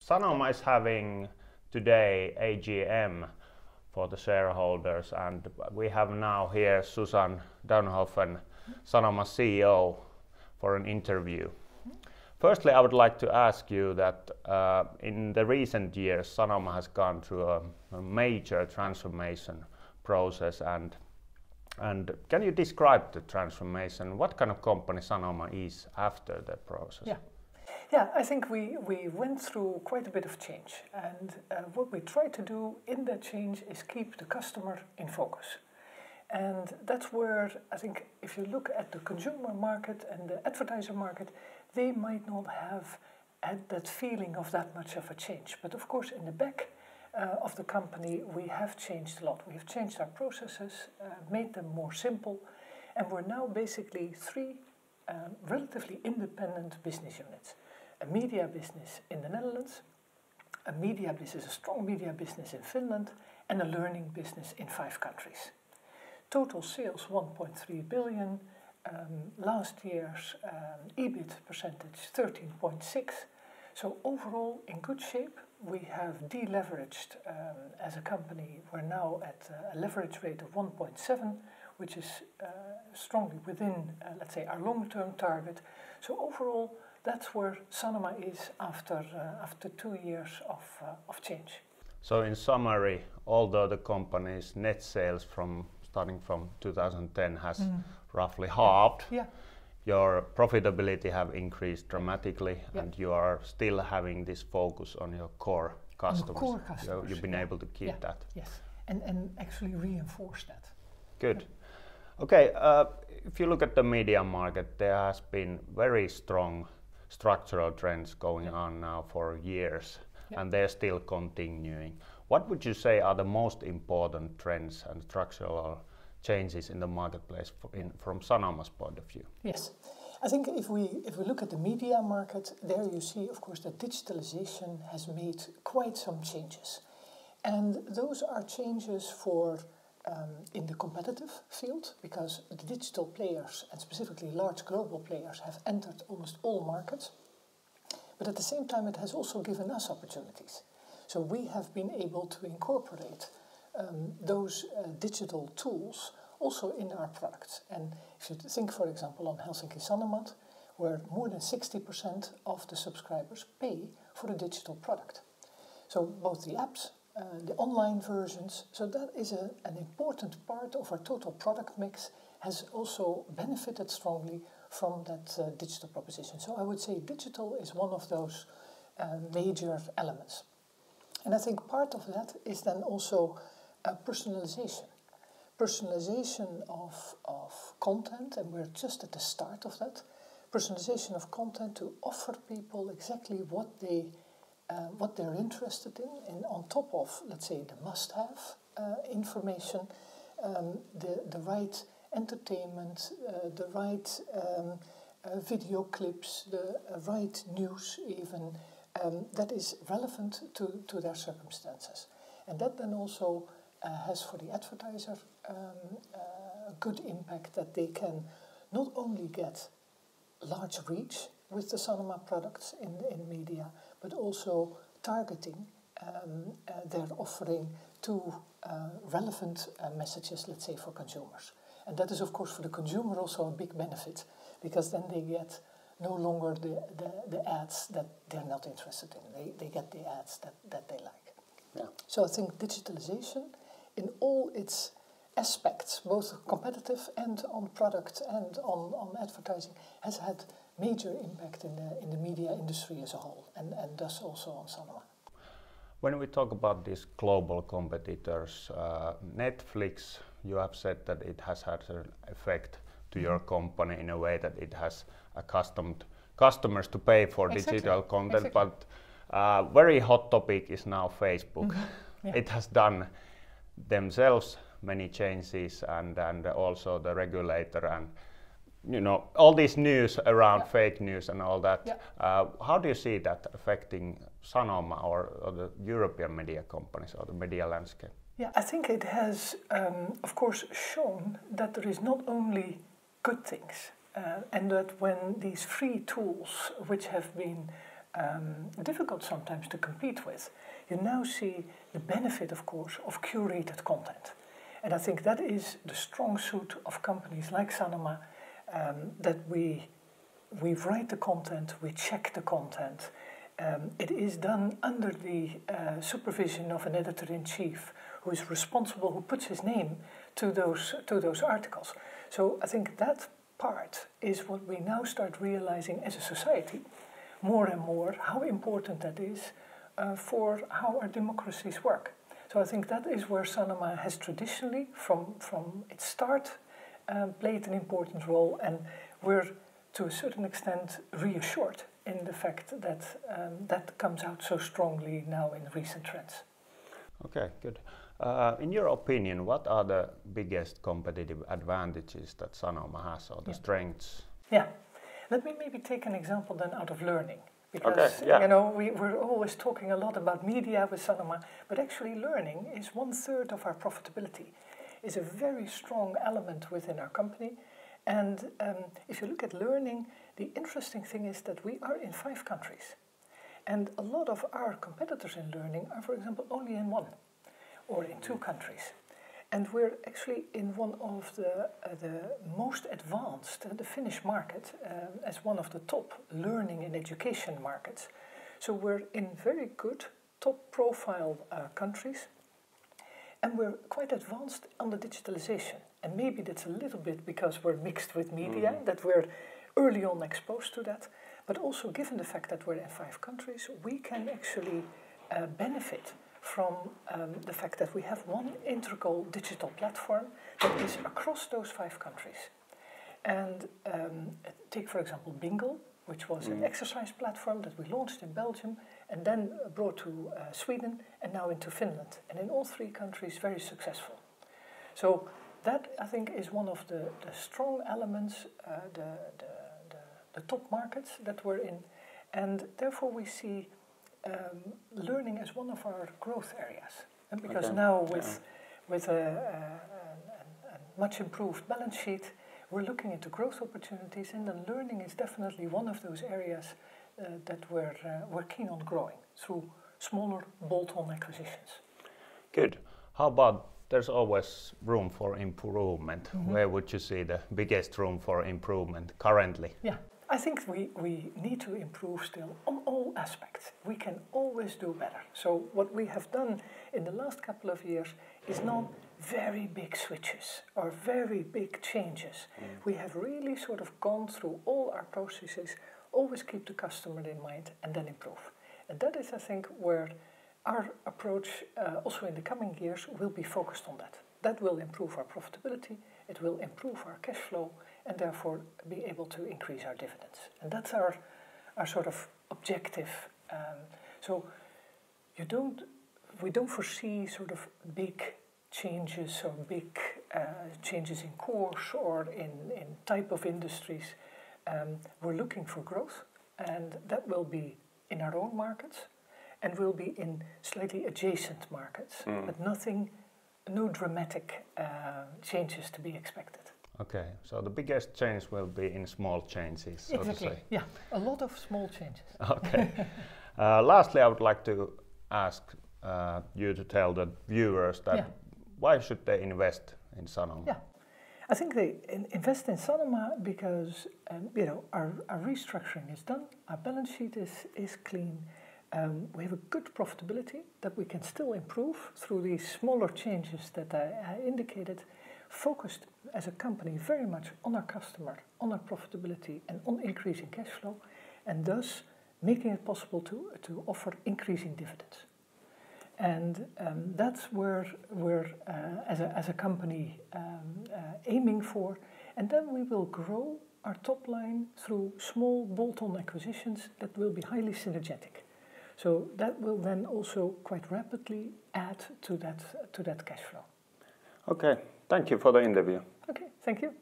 Sanoma is having today AGM for the shareholders, and we have now here Susan Dunhoffen, Sanoma CEO, for an interview. Firstly, I would like to ask you that in the recent years, Sanoma has gone through a major transformation process, and can you describe the transformation? What kind of company Sanoma is after the process? Yeah, I think we went through quite a bit of change, and what we try to do in that change is keep the customer in focus. And that's where I think if you look at the consumer market and the advertiser market, they might not have had that feeling of that much of a change. But of course, in the back of the company, we have changed a lot. We have changed our processes, made them more simple, and we're now basically three relatively independent business units. A media business in the Netherlands, a strong media business in Finland, and a learning business in 5 countries. Total sales 1.3 billion, last year's EBIT percentage 13.6%. So overall in good shape. We have deleveraged as a company. We're now at a leverage rate of 1.7, which is strongly within, let's say, our long-term target. So overall, that's where Sanoma is after 2 years of change. So in summary, although the company's net sales starting from 2010 has roughly halved, your profitability have increased dramatically, and you are still having this focus on your core customers. So you've been able to keep that. Yes, and actually reinforce that. Good. Okay, if you look at the media market, there has been very strong structural trends going on now for years, and they're still continuing. What would you say are the most important trends and structural changes in the marketplace from Sanoma's point of view? Yes, I think if we look at the media market, there you see, of course, that digitalization has made quite some changes, and those are changes for in the competitive field, because the digital players, and specifically large global players, have entered almost all markets. But at the same time, it has also given us opportunities. So we have been able to incorporate those digital tools also in our products. And if you think, for example, on Helsinki Sanomat, where more than 60% of the subscribers pay for a digital product. So both the apps, the online versions, so that is an important part of our total product mix, has also benefited strongly from that digital proposition. So I would say digital is one of those major elements. And I think part of that is then also personalization. Personalization of content, and we're just at the start of that. Personalization of content to offer people exactly what they're interested in, and on top of, let's say, the must-have information, the right entertainment, the right video clips, the right news even, that is relevant to their circumstances. And that then also has for the advertiser a good impact, that they can not only get large reach with the Sanoma products in media, but also targeting their offering to relevant messages, let's say, for consumers. And that is, of course, for the consumer also a big benefit, because then they get no longer the ads that they're not interested in. They get the ads that they like. Yeah. So I think digitalization in all its aspects, both competitive and on product and on advertising, has had major impact in the media industry as a whole, and thus also on Sanoma. When we talk about these global competitors, Netflix, you have said that it has had an effect to your company in a way that it has accustomed customers to pay for digital content, but very hot topic is now Facebook. It has done themselves many changes, and also the regulator, and all this news around fake news and all that. How do you see that affecting Sanoma or the European media companies or the media landscape? Yeah, I think it has, of course, shown that there is not only good things, and that when these free tools, which have been difficult sometimes to compete with, you now see the benefit, of course, of curated content. And I think that is the strong suit of companies like Sanoma, that we write the content, we check the content. It is done under the supervision of an editor-in-chief who is responsible, who puts his name to those articles. So I think that part is what we now start realizing as a society, more and more, how important that is for how our democracies work. So I think that is where Sanoma has traditionally, from its start, played an important role, and we're to a certain extent reassured in the fact that that comes out so strongly now in recent trends. Okay, good. In your opinion, what are the biggest competitive advantages that Sanoma has, or the strengths? Yeah, let me maybe take an example then out of learning. Because you know, we're always talking a lot about media with Sanoma, but actually learning is 1/3 of our profitability. It's a very strong element within our company. And if you look at learning, the interesting thing is that we are in 5 countries. And a lot of our competitors in learning are, for example, only in 1 or in 2 countries. And we're actually in one of the most advanced, the Finnish market, as one of the top learning and education markets. So we're in very good, top profile countries. And we're quite advanced on the digitalization. And maybe that's a little bit because we're mixed with media, that we're early on exposed to that. But also given the fact that we're in 5 countries, we can actually benefit from the fact that we have one integral digital platform that is across those 5 countries. And take, for example, Bingle, which was an exercise platform that we launched in Belgium and then brought to Sweden and now into Finland. And in all 3 countries, very successful. So that, I think, is one of the strong elements, the top markets that we're in. And therefore we see learning as one of our growth areas. And because now with a much improved balance sheet, we're looking into growth opportunities, and then learning is definitely one of those areas that we're keen on growing through smaller bolt-on acquisitions. Good. How about, there's always room for improvement. Where would you see the biggest room for improvement currently? Yeah, I think we need to improve still on all aspects. We can always do better. So what we have done in the last couple of years is not very big switches or very big changes. We have really sort of gone through all our processes, always keep the customer in mind, and then improve. And that is, I think, where our approach also in the coming years will be focused on that. That will improve our profitability, it will improve our cash flow, and therefore be able to increase our dividends. And that's our sort of objective. So we don't foresee sort of big changes or big changes in course or in type of industries. We're looking for growth, and that will be in our own markets and will be in slightly adjacent markets, but no dramatic changes to be expected. Okay, so the biggest change will be in small changes, so to say. Yeah, a lot of small changes. Okay. Lastly, I would like to ask you to tell the viewers that why should they invest in Sanoma? Yeah, I think they invest in Sanoma because our restructuring is done, our balance sheet is clean, we have a good profitability that we can still improve through these smaller changes that I indicated, focused as a company very much on our customer, on our profitability and on increasing cash flow, and thus making it possible to offer increasing dividends. And that's where we're, as a company, aiming for. And then we will grow our top line through small bolt-on acquisitions that will be highly synergetic. So that will then also quite rapidly add to that cash flow. Okay, thank you for the interview. Okay, thank you.